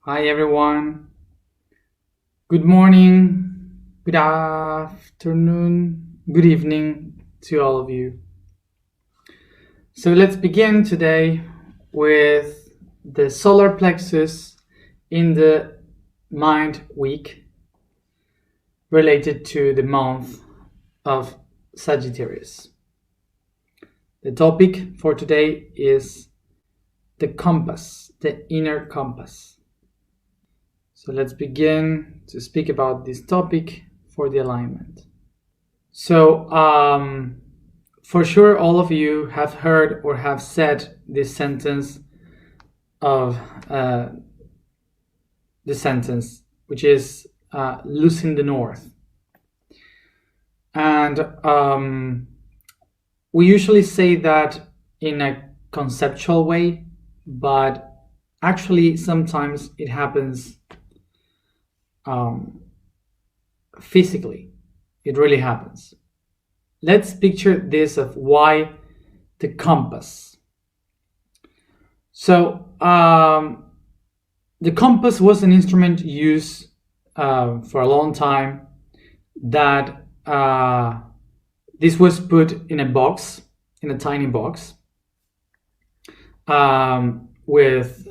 Hi everyone. Good morning, good afternoon, good evening to all of you. So let's begin today with the solar plexus in the mind week related to the month of Sagittarius. The topic for today is the compass, the inner compass. So let's begin to speak about this topic for the alignment. So, for sure, all of you have heard or have said this sentence which is losing the north. And we usually say that in a conceptual way, but actually sometimes it happens physically. It really happens. Let's picture this of why the compass. So the compass was an instrument used for a long time that this was put in a box, in a tiny box, with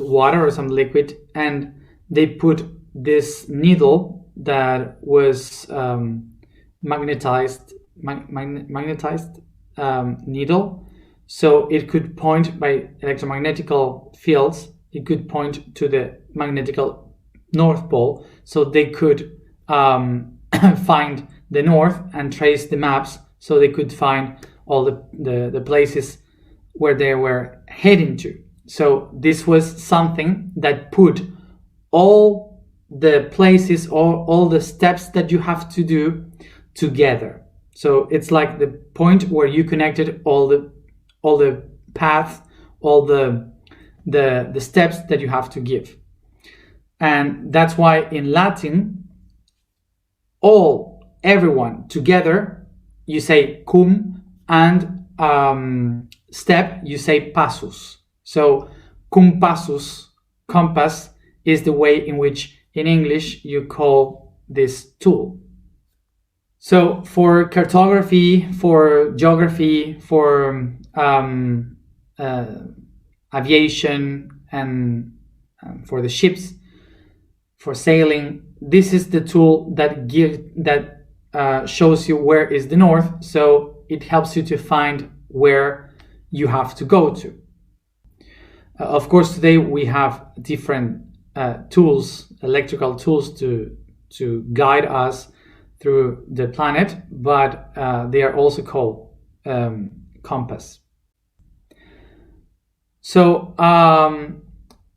water or some liquid, and they put this needle that was magnetized needle, so it could point by electromagnetical fields. It could point to the magnetical North Pole, so they could find the north and trace the maps, so they could find all the places where they were heading to. So this was something that put all the places or all the steps that you have to do together. So it's like the point where you connected all the paths, all the steps that you have to give. And that's why in Latin, everyone together, you say cum, and step, you say passus. So cum passus, compass, is the way in which in English you call this tool. So for cartography, for geography, for aviation, and for the ships, for sailing, this is the tool that shows you where is the north. So it helps you to find where you have to go to. Of course, today we have different tools, electrical tools to guide us through the planet, but they are also called compass. So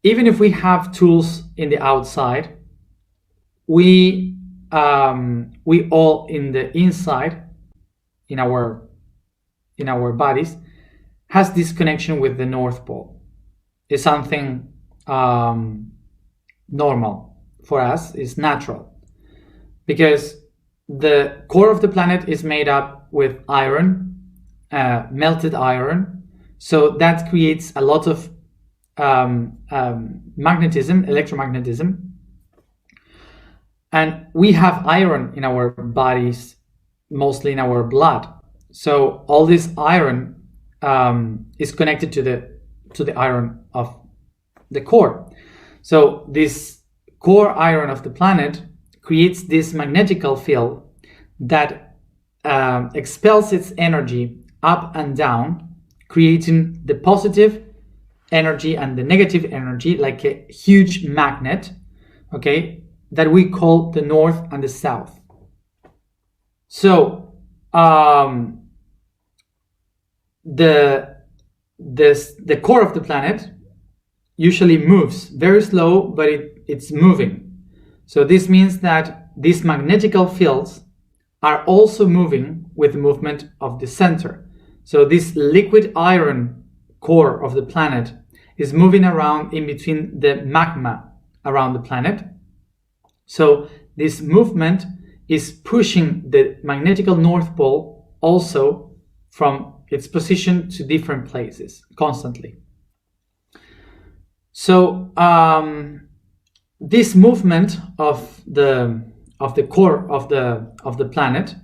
even if we have tools in the outside, we all in the inside, in our bodies, has this connection with the North Pole. It's something normal for us, is natural, because the core of the planet is made up with iron, melted iron, so that creates a lot of magnetism, electromagnetism, and we have iron in our bodies, mostly in our blood. So all this iron is connected to the iron of the core. So this core iron of the planet creates this magnetical field that expels its energy up and down, creating the positive energy and the negative energy, like a huge magnet, okay, that we call the north and the south. So the core of the planet usually moves very slow, but it's moving. So this means that these magnetical fields are also moving with the movement of the center. So this liquid iron core of the planet is moving around in between the magma around the planet. So this movement is pushing the magnetical North Pole also from its position to different places constantly. So this movement of the core of the planet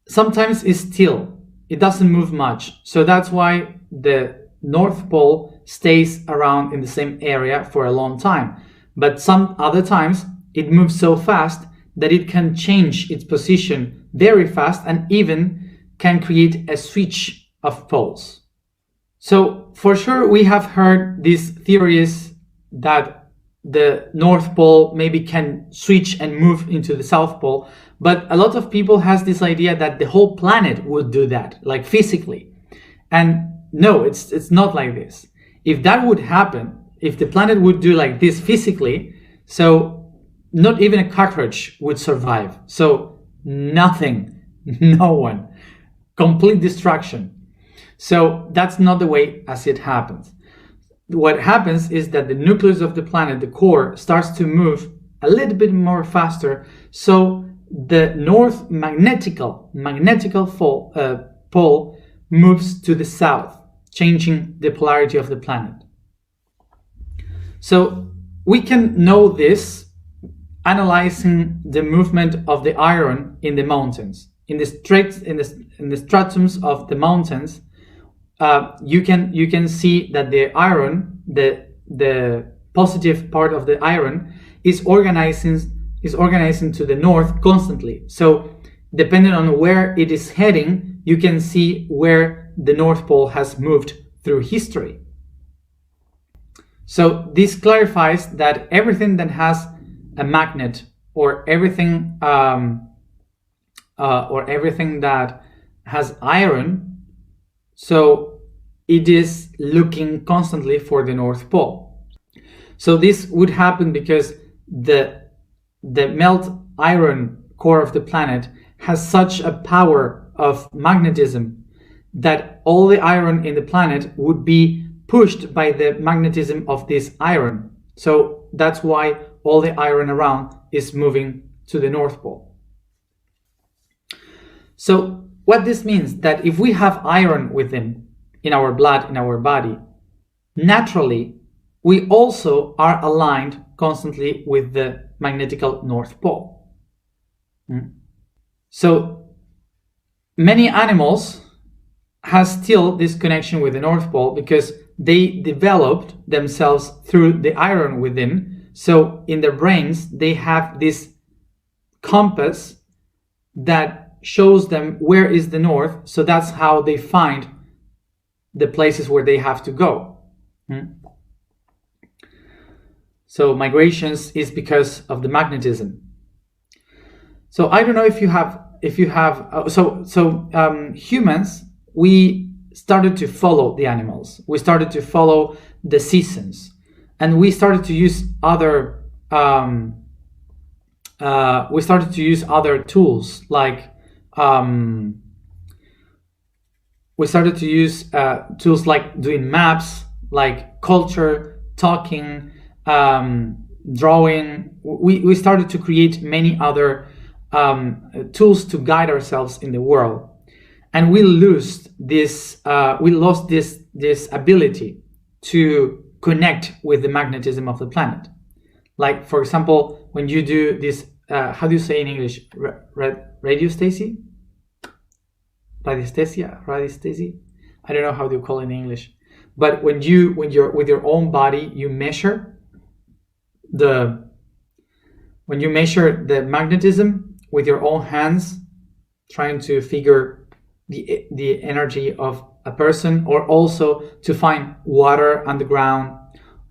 sometimes is still. It doesn't move much. So that's why the North Pole stays around in the same area for a long time. But some other times it moves so fast that it can change its position very fast and even can create a switch of poles. So for sure we have heard these theories that the North Pole maybe can switch and move into the South Pole, but a lot of people has this idea that the whole planet would do that, like physically. And no, it's not like this. If that would happen, if the planet would do like this physically, so not even a cockroach would survive. So nothing, no one, complete destruction. So that's not the way as it happens. What happens is that the nucleus of the planet, the core, starts to move a little bit more faster. So the north magnetical pole moves to the south, changing the polarity of the planet. So we can know this analyzing the movement of the iron in the mountains. In the stratums of the mountains, you can see that the iron, the positive part of the iron, is organizing to the north constantly. So depending on where it is heading, you can see where the North Pole has moved through history. So this clarifies that everything that has a magnet, or everything that has iron, so it is looking constantly for the North Pole. So this would happen because the melt iron core of the planet has such a power of magnetism that all the iron in the planet would be pushed by the magnetism of this iron. So that's why all the iron around is moving to the North Pole. So what this means, that if we have iron within, in our blood, in our body, naturally we also are aligned constantly with the magnetical North Pole. So many animals have still this connection with the North Pole because they developed themselves through the iron within. So in their brains they have this compass that shows them where is the north. So that's how they find the places where they have to go. So migrations is because of the magnetism. So I don't know if you have humans, we started to follow the animals. We started to follow the seasons, and we started to use other tools, like we started to use tools like doing maps, like culture, talking, drawing. We started to create many other tools to guide ourselves in the world, and we lost this ability to connect with the magnetism of the planet. Like, for example, when you do this, how do you say in English? Radiostasy? Radiesthesia? I don't know how you call it in English. But when you're with your own body, you measure the magnetism with your own hands, trying to figure the energy of a person, or also to find water underground,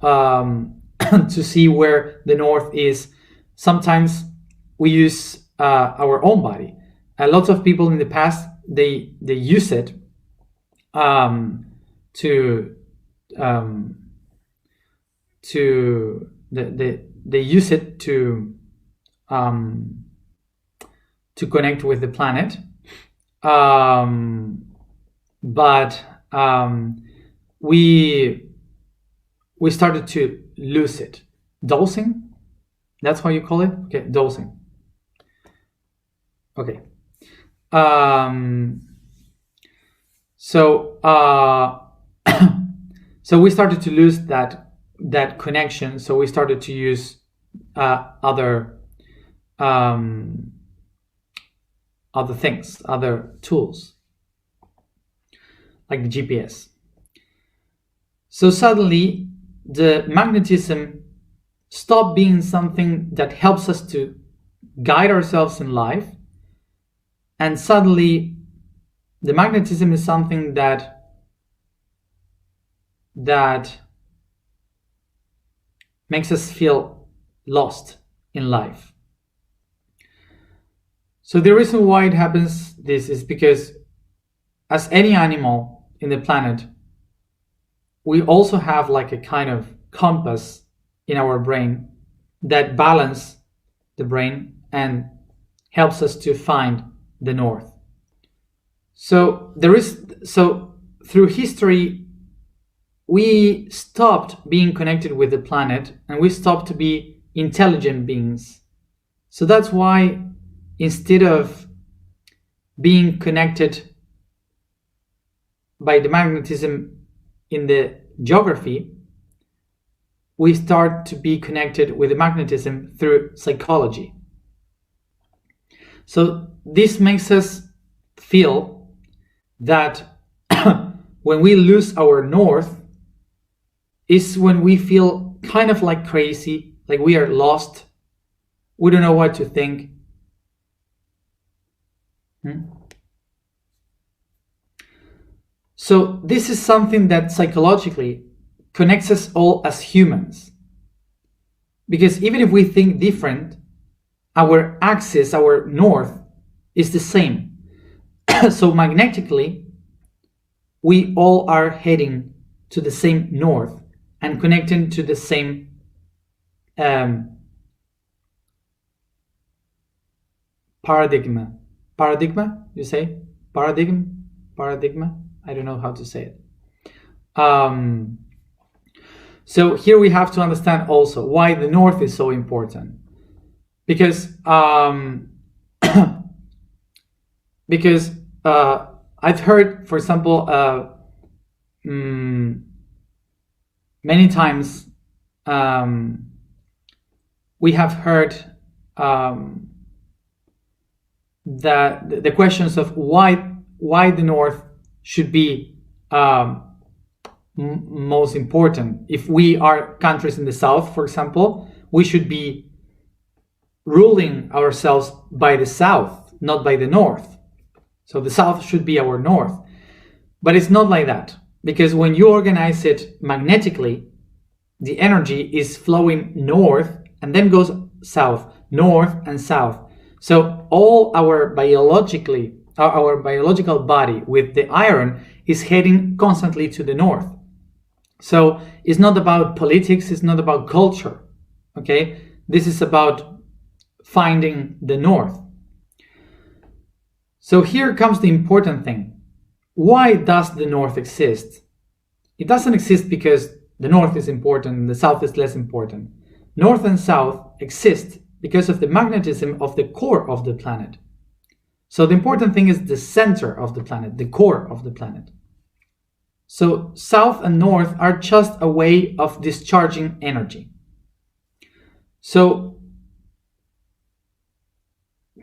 to see where the north is. Sometimes we use our own body. A lot of people in the past, they use it they use it to connect with the planet, but we started to lose it. Dosing, that's how you call it? Okay, dosing. Okay. So So we started to lose that connection. So we started to use other things, other tools, like the GPS. So suddenly the magnetism stopped being something that helps us to guide ourselves in life, and suddenly the magnetism is something that makes us feel lost in life. So the reason why it happens this is because, as any animal in the planet, we also have like a kind of compass in our brain that balance the brain and helps us to find the north. So through history, we stopped being connected with the planet and we stopped to be intelligent beings. So that's why, instead of being connected by the magnetism in the geography, we start to be connected with the magnetism through psychology. So this makes us feel that when we lose our north is when we feel kind of like crazy, like we are lost, we don't know what to think. So this is something that psychologically connects us all as humans. Because even if we think different, our axis, our north, is the same. So magnetically, we all are heading to the same north and connecting to the same paradigma. Paradigma, you say? Paradigma? I don't know how to say it. So here we have to understand also why the north is so important. Because I've heard, for example, many times we have heard the questions of why the north should be most important. If we are countries in the south, for example, we should be ruling ourselves by the south, not by the north. So the south should be our north. But it's not like that, because when you organize it magnetically, the energy is flowing north and then goes south, north and south. So all our biological body with the iron is heading constantly to the north. So it's not about politics, it's not about culture, okay? This is about finding the north. So here comes the important thing. Why does the north exist? It doesn't exist because the north is important and the south is less important. North and south exist because of the magnetism of the core of the planet. So the important thing is the center of the planet, the core of the planet. So south and north are just a way of discharging energy. So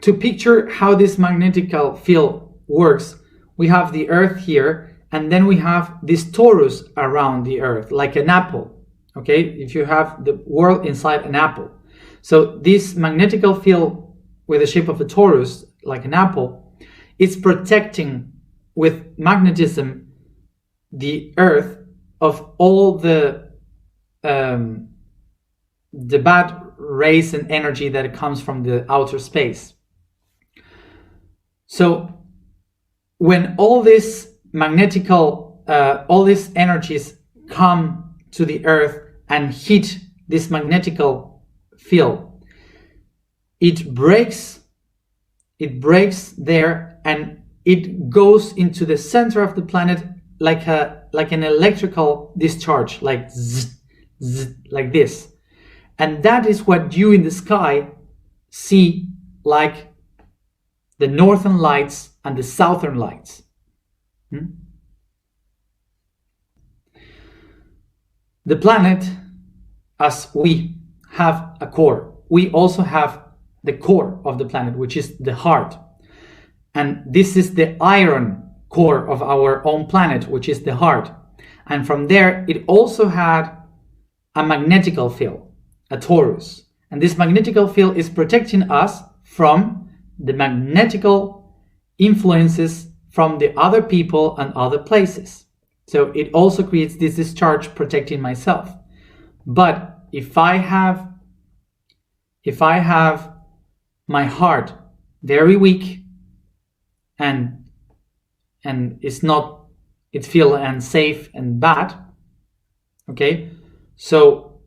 to picture how this magnetic field works, we have the Earth here, and then we have this torus around the Earth, like an apple. Okay, if you have the world inside an apple. So this magnetic field with the shape of a torus, like an apple, it's protecting with magnetism the Earth of all the bad rays and energy that comes from the outer space. So when all this all these energies come to the Earth and hit this magnetic field, it breaks there and it goes into the center of the planet like an electrical discharge, like zzz, zzz, like this. And that is what you in the sky see, like the northern lights and the southern lights. The planet, as we have a core, we also have the core of the planet, which is the heart. And this is the iron core of our own planet, which is the heart. And from there, it also had a magnetical field, a torus. And this magnetical field is protecting us from the magnetical influences from the other people and other places. So it also creates this discharge protecting myself. But if I have my heart very weak and it feels unsafe and bad, okay, so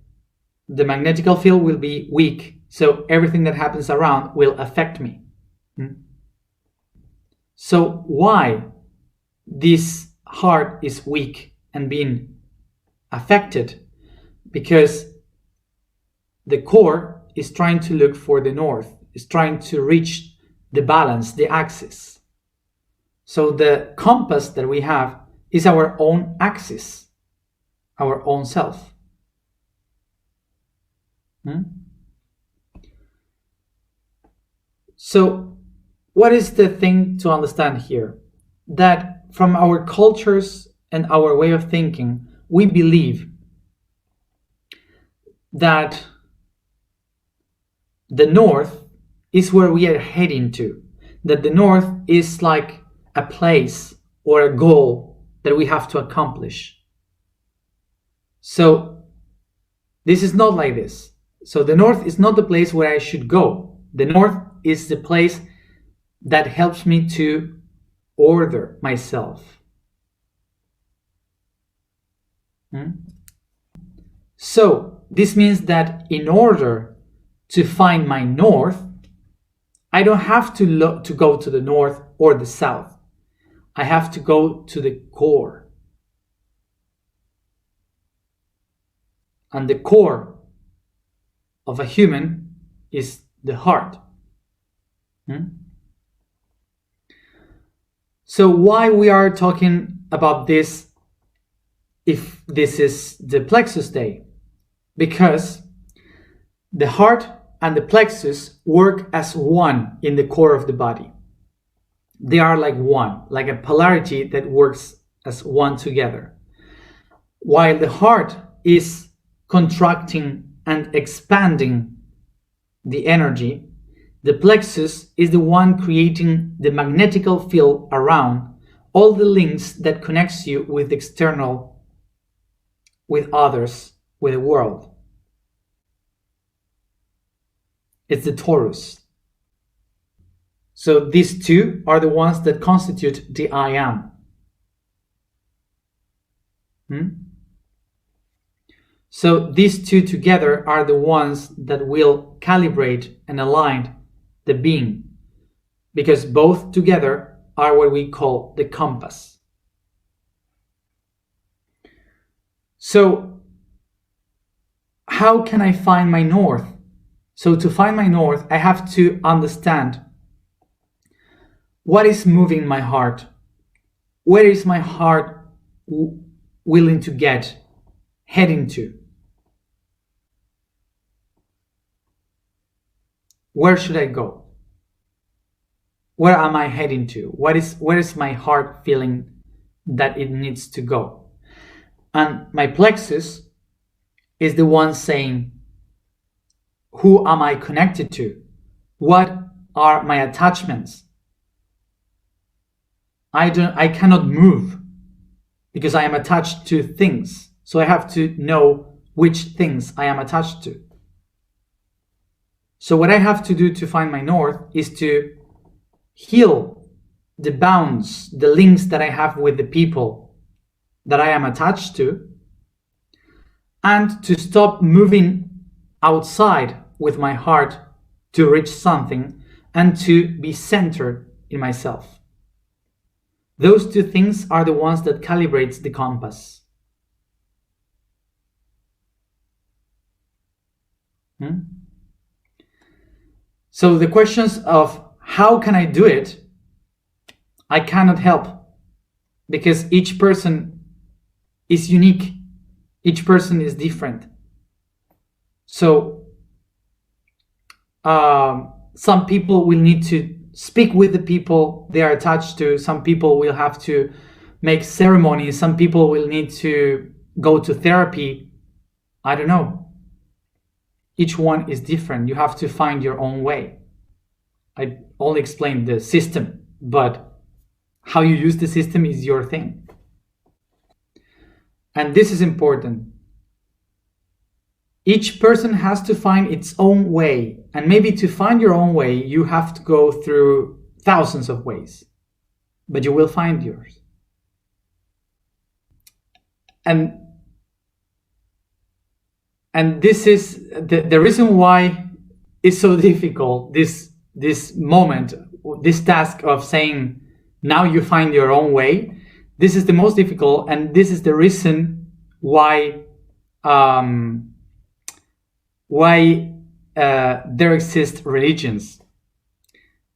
the magnetical field will be weak, so everything that happens around will affect me. So why this heart is weak and being affected? Because the core is trying to look for the north, is trying to reach the balance, the axis. So the compass that we have is our own axis, our own self. So what is the thing to understand here? That from our cultures and our way of thinking, we believe that the north is where we are heading to, that the north is like a place or a goal that we have to accomplish. So this is not like this. So the north is not the place where I should go. The north is the place that helps me to order myself. So this means that in order to find my north, I don't have to go to the north or the south. I have to go to the core. And the core of a human is the heart. So why we are talking about this if this is the Plexus Day? Because the heart and the plexus work as one in the core of the body. They are like one, like a polarity that works as one together. While the heart is contracting and expanding the energy, the plexus is the one creating the magnetical field around all the links that connects you with external, with others, with the world. It's the torus. So these two are the ones that constitute the I am. So these two together are the ones that will calibrate and align the being, because both together are what we call the compass. So how can I find my north? So to find my north, I have to understand what is moving my heart. Where is my heart willing to get, heading to? Where should I go? Where am I heading to? Where is my heart feeling that it needs to go? And my plexus is the one saying, who am I connected to? What are my attachments? I cannot move because I am attached to things. So I have to know which things I am attached to. So what I have to do to find my north is to heal the bounds, the links that I have with the people that I am attached to, and to stop moving outside with my heart to reach something and to be centered in myself. Those two things are the ones that calibrates the compass. So the questions of how can I do it, I cannot help, because each person is unique. Each person is different. So some people will need to speak with the people they are attached to. Some people will have to make ceremonies. Some people will need to go to therapy. I don't know. Each one is different. You have to find your own way. I only explained the system, but how you use the system is your thing. And this is important. Each person has to find its own way. And maybe to find your own way, you have to go through thousands of ways. But you will find yours. And this is the reason why it's so difficult, this moment, this task of saying, now you find your own way. This is the most difficult, and this is the reason why there exist religions.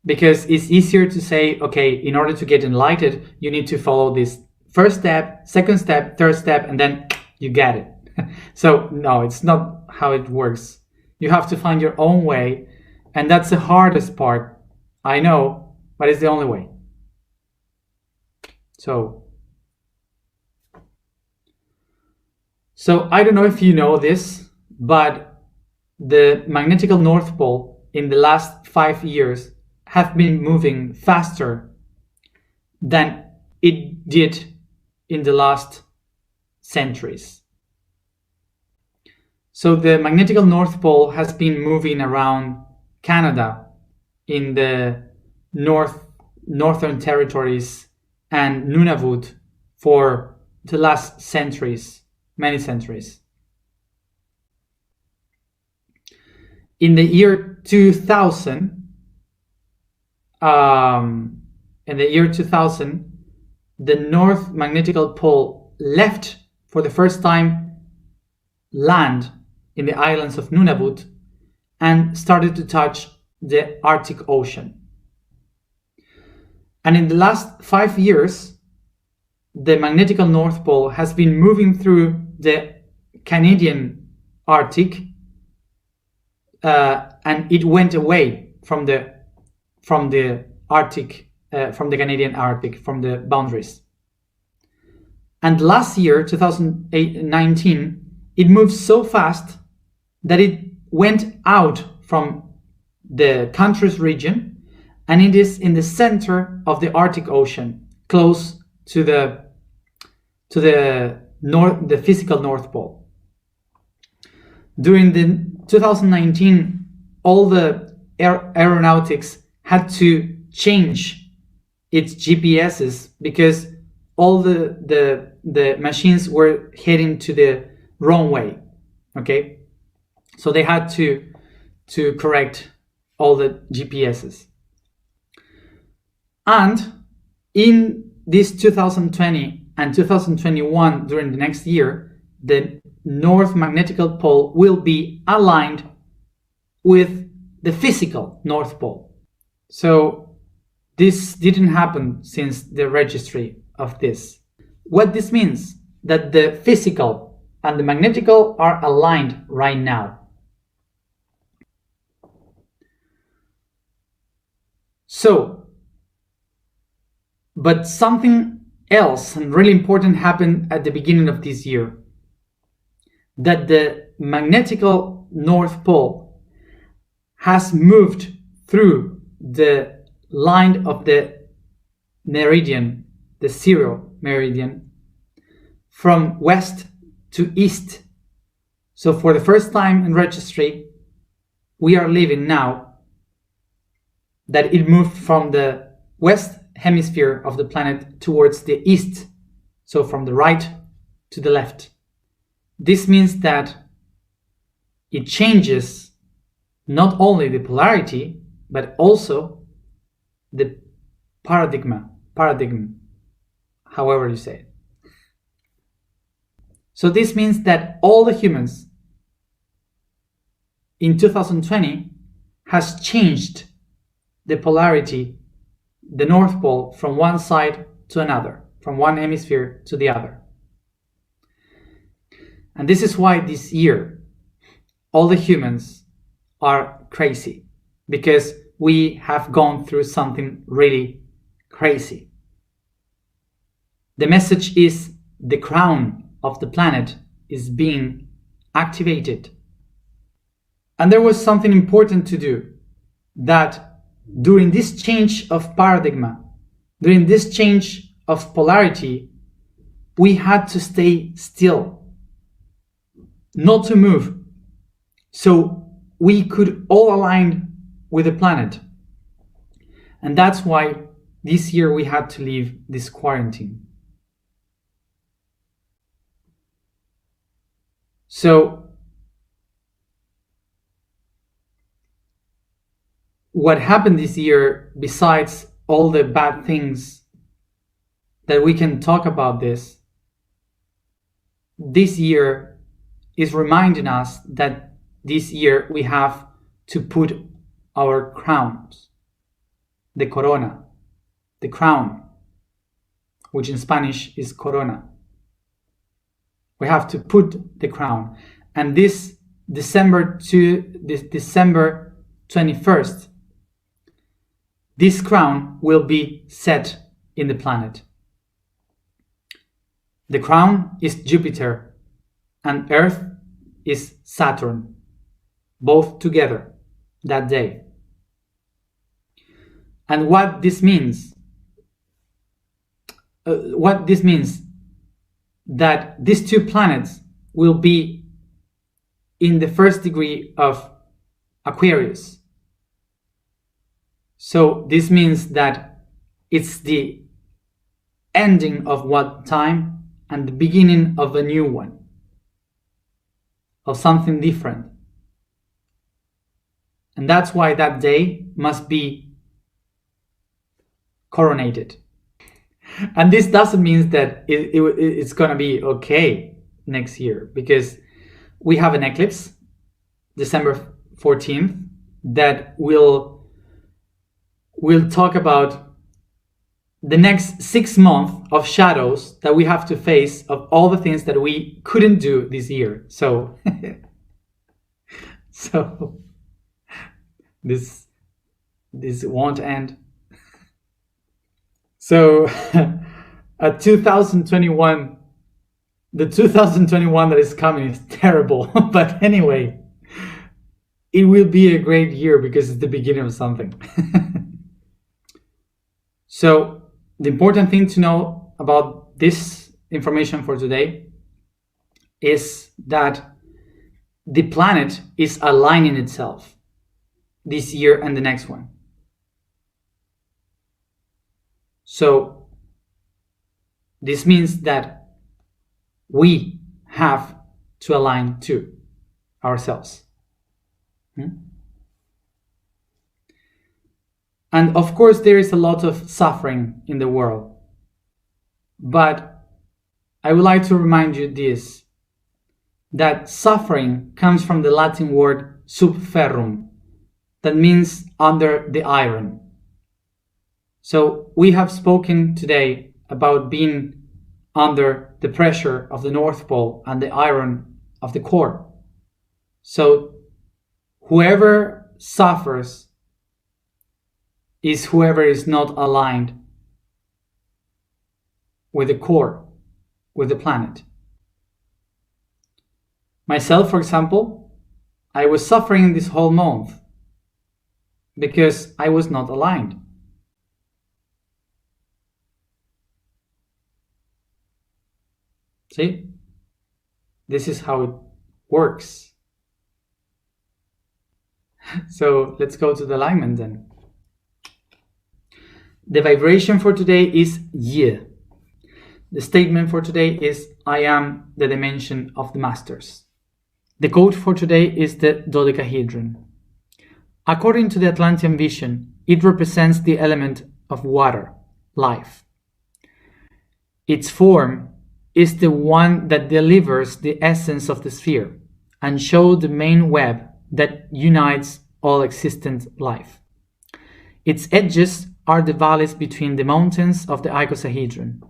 Because it's easier to say, okay, in order to get enlightened, you need to follow this first step, second step, third step, and then you get it. So no, it's not how it works. You have to find your own way, and that's the hardest part. I know, but it's the only way. So I don't know if you know this, but the magnetic North Pole in the last 5 years have been moving faster than it did in the last centuries. So the magnetic North Pole has been moving around Canada in the northern territories and Nunavut for the last centuries, many centuries. In the year 2000, the North Magnetic Pole left for the first time land in the islands of Nunavut and started to touch the Arctic Ocean. And in the last 5 years, the magnetic North Pole has been moving through the Canadian Arctic, and it went away from the Arctic, from the Canadian Arctic, from the boundaries. And last year, 2019, it moved so fast that it went out from the country's region, and it is in the center of the Arctic Ocean, close to the physical North Pole. During the 2019, all the aeronautics had to change its GPSs because all the machines were heading to the wrong way. Okay, so they had to correct all the GPSs. And in this 2020 and 2021, during the next year, the North Magnetic Pole will be aligned with the physical North Pole. So this didn't happen since the registry of this. What this means, that the physical and the magnetical are aligned right now. So, but something else and really important happened at the beginning of this year. That the magnetic North Pole has moved through the line of the meridian, the zero meridian, from west to east. So for the first time in registry, we are living now that it moved from the west hemisphere of the planet towards the east, so from the right to the left. This means that it changes not only the polarity, but also the paradigm, however you say it. So this means that all the humans in 2020 has changed the polarity, the North Pole, from one side to another, from one hemisphere to the other. And this is why this year all the humans are crazy, because we have gone through something really crazy. The message is the crown of the planet is being activated. And there was something important to do, that during this change of paradigm, during this change of polarity, we had to stay still, not to move, so we could all align with the planet. And that's why this year we had to leave this quarantine. So what happened this year, besides all the bad things that we can talk about this year is reminding us that this year we have to put our crowns, the corona, the crown, which in Spanish is corona. We have to put the crown. And this December 21st, this crown will be set in the planet. The crown is Jupiter and Earth is Saturn, both together that day. And what this means, that these two planets will be in the first degree of Aquarius. So this means that it's the ending of one time and the beginning of a new one, of something different. And that's why that day must be coronated. And this doesn't mean that it's going to be okay next year, because we have an eclipse, December 14th, that will talk about the next 6 months of shadows that we have to face of all the things that we couldn't do this year. So, this won't end. So, the 2021 that is coming is terrible. But anyway, it will be a great year because it's the beginning of something. So, the important thing to know about this information for today is that the planet is aligning itself this year and the next one. So this means that we have to align to ourselves. And of course, there is a lot of suffering in the world. But I would like to remind you this, that suffering comes from the Latin word sub ferrum, that means under the iron. So we have spoken today about being under the pressure of the North Pole and the iron of the core. So whoever suffers is whoever is not aligned with the core, with the planet. Myself, for example, I was suffering this whole month because I was not aligned. See? This is how it works. So let's go to the alignment then. The vibration for today is Yi. The statement for today is, I am the dimension of the masters. The quote for today is the dodecahedron. According to the Atlantean vision, it represents the element of water, life. Its form is the one that delivers the essence of the sphere and shows the main web that unites all existent life. Its edges are the valleys between the mountains of the icosahedron.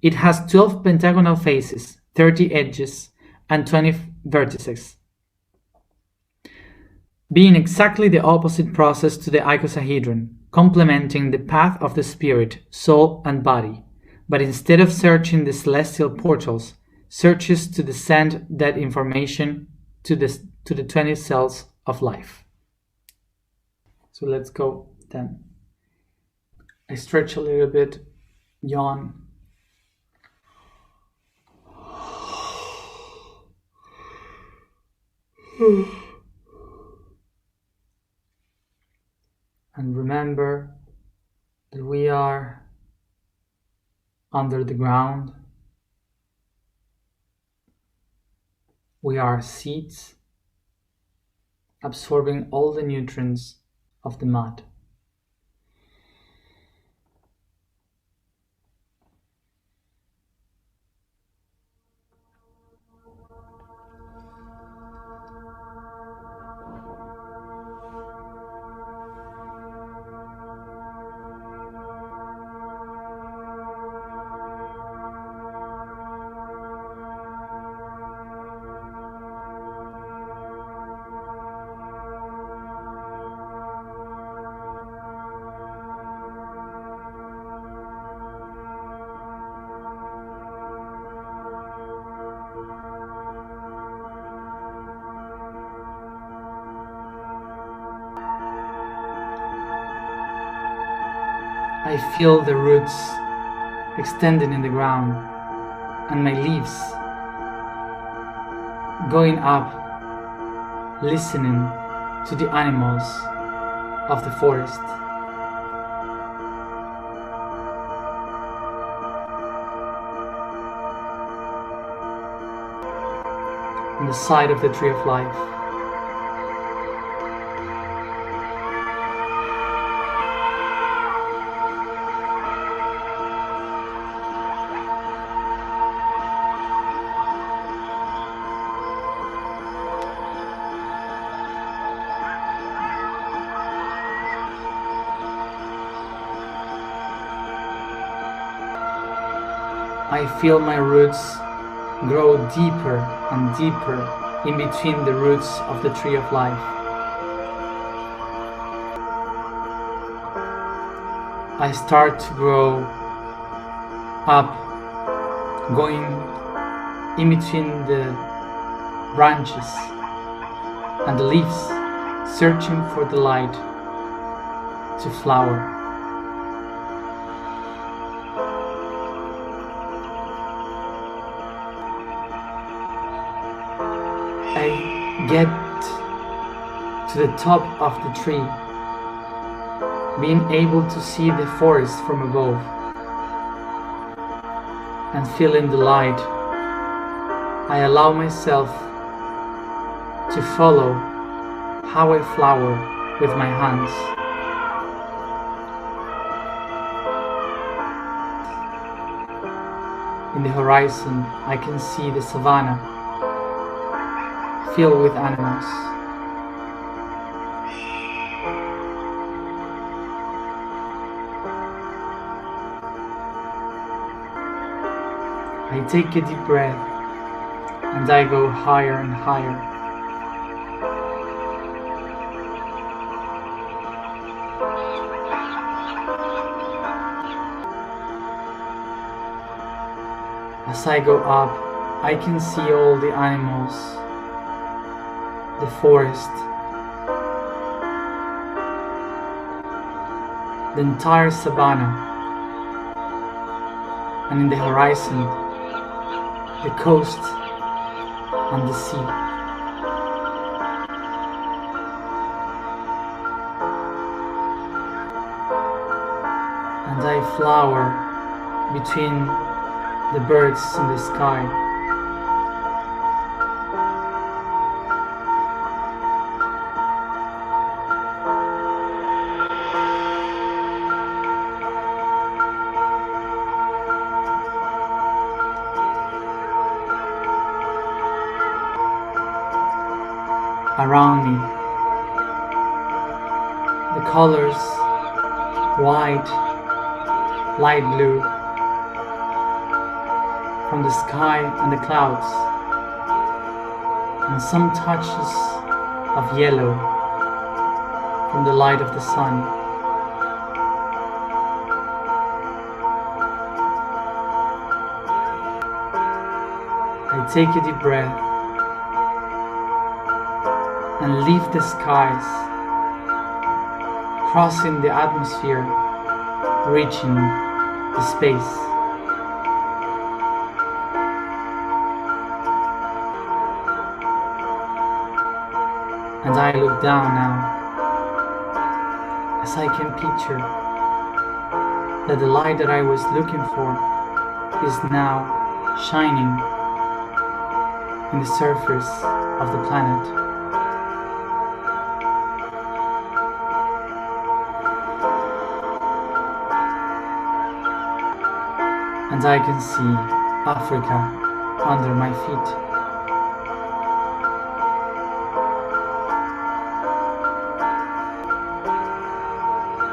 It has 12 pentagonal faces, 30 edges, and 20 vertices, being exactly the opposite process to the icosahedron, complementing the path of the spirit, soul, and body, but instead of searching the celestial portals, searches to send that information to the 20 cells of life. So let's go then. I stretch a little bit, yawn. And remember that we are under the ground. We are seeds absorbing all the nutrients of the mud. I feel the roots extending in the ground and my leaves going up, listening to the animals of the forest. On the side of the tree of life. I feel my roots grow deeper and deeper in between the roots of the tree of life. I start to grow up, going in between the branches and the leaves, searching for the light to flower. I get to the top of the tree, being able to see the forest from above and feeling the light. I allow myself to follow how I flower with my hands. In the horizon, I can see the savanna filled with animals. I take a deep breath and I go higher and higher. As I go up, I can see all the animals, the forest, the entire savanna, and in the horizon, the coast and the sea. And I flower between the birds in the sky. Around me, the colors white, light blue from the sky and the clouds, and some touches of yellow from the light of the sun. I take a deep breath and leave the skies, crossing the atmosphere, reaching the space. And I look down now, as I can picture that the light that I was looking for is now shining in the surface of the planet. And I can see Africa under my feet.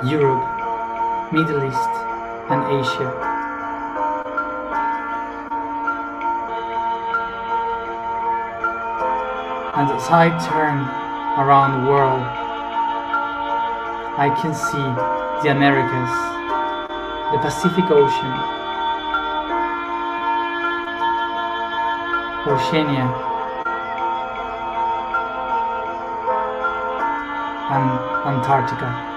Europe, Middle East, and Asia. And as I turn around the world, I can see the Americas, the Pacific Ocean, Oceania, and Antarctica.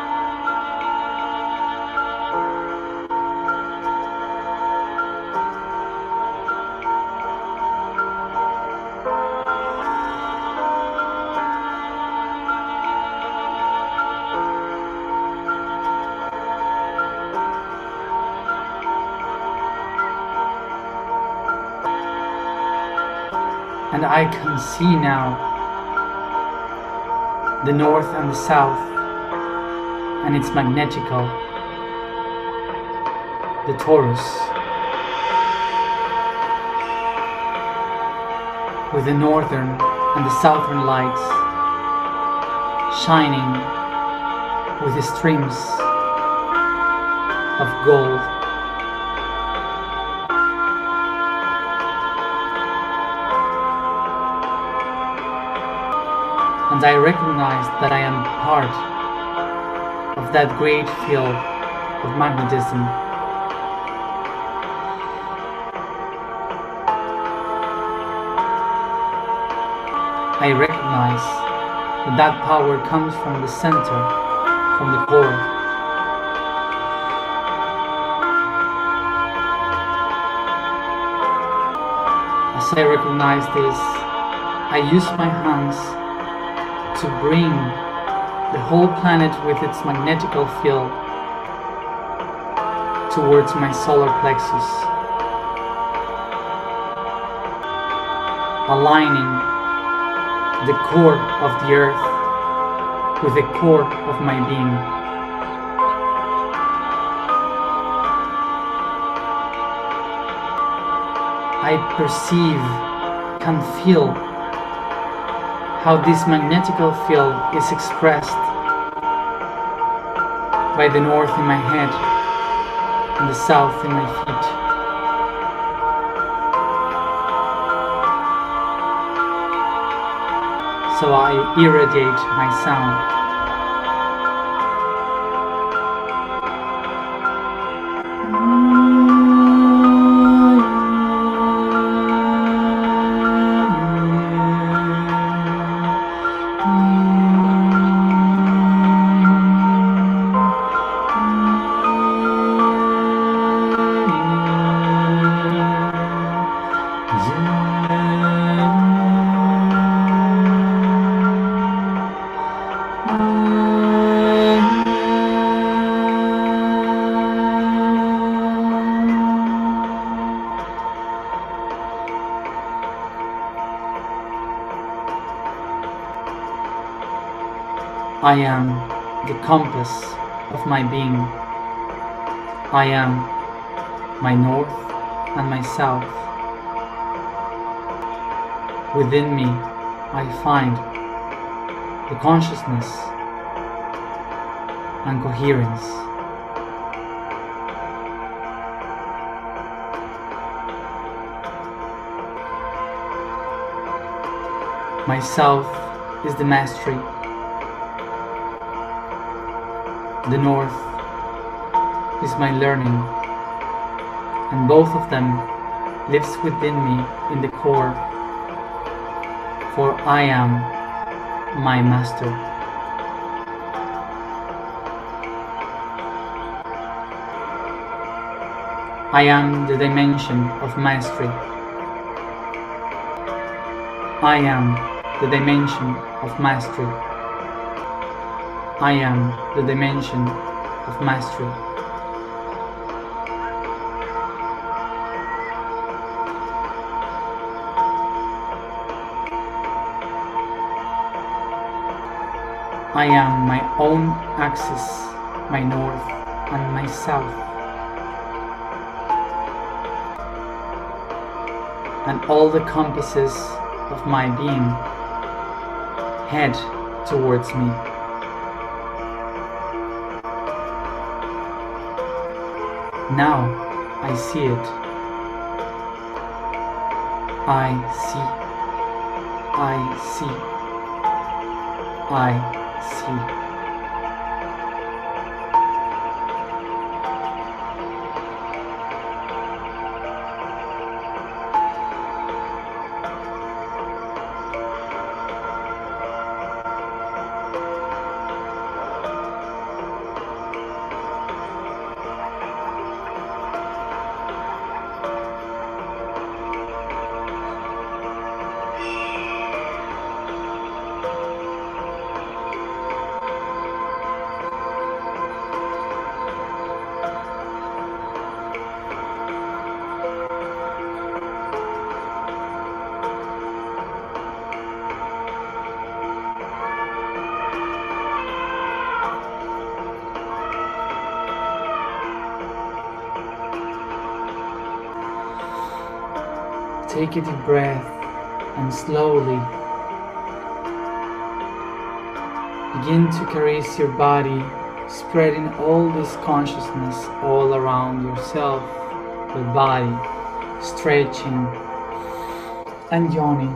And I can see now the north and the south, and it's magnetical. The Taurus, with the northern and the southern lights shining with the streams of gold. And I recognize that I am part of that great field of magnetism. I recognize that that power comes from the center, from the core. As I recognize this, I use my hands to bring the whole planet with its magnetical field towards my solar plexus, aligning the core of the earth with the core of my being. I perceive, can feel how this magnetical field is expressed by the north in my head and the south in my feet. So I irradiate my sound. I am the compass of my being. I am my north and my south. Within me, I find the consciousness and coherence. My south is the mastery. The north is my learning, and both of them lives within me in the core, for I am my master. I am the dimension of mastery. I am the dimension of mastery. I am the dimension of mastery. I am my own axis, my north and my south, and all the compasses of my being head towards me. Now I see it. I see. I see. I see. Take a deep breath and slowly begin to caress your body, spreading all this consciousness all around yourself, your body, stretching and yawning.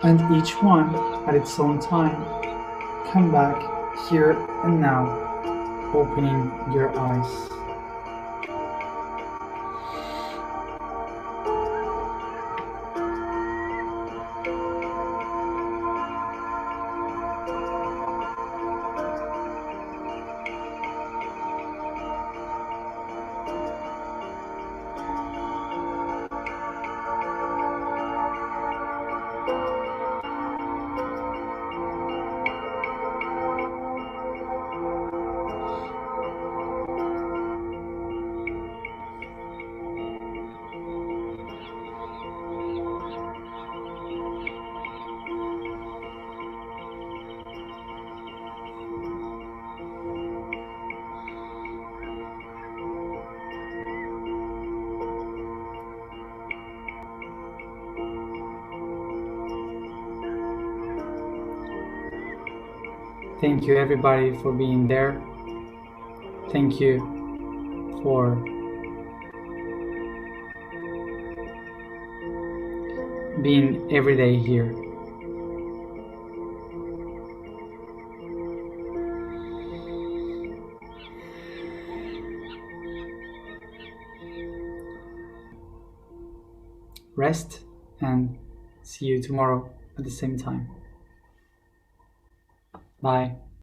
And each one at its own time, come back here and now, opening your eyes. Thank you everybody for being there. Thank you for being every day here. Rest and see you tomorrow at the same time. Bye.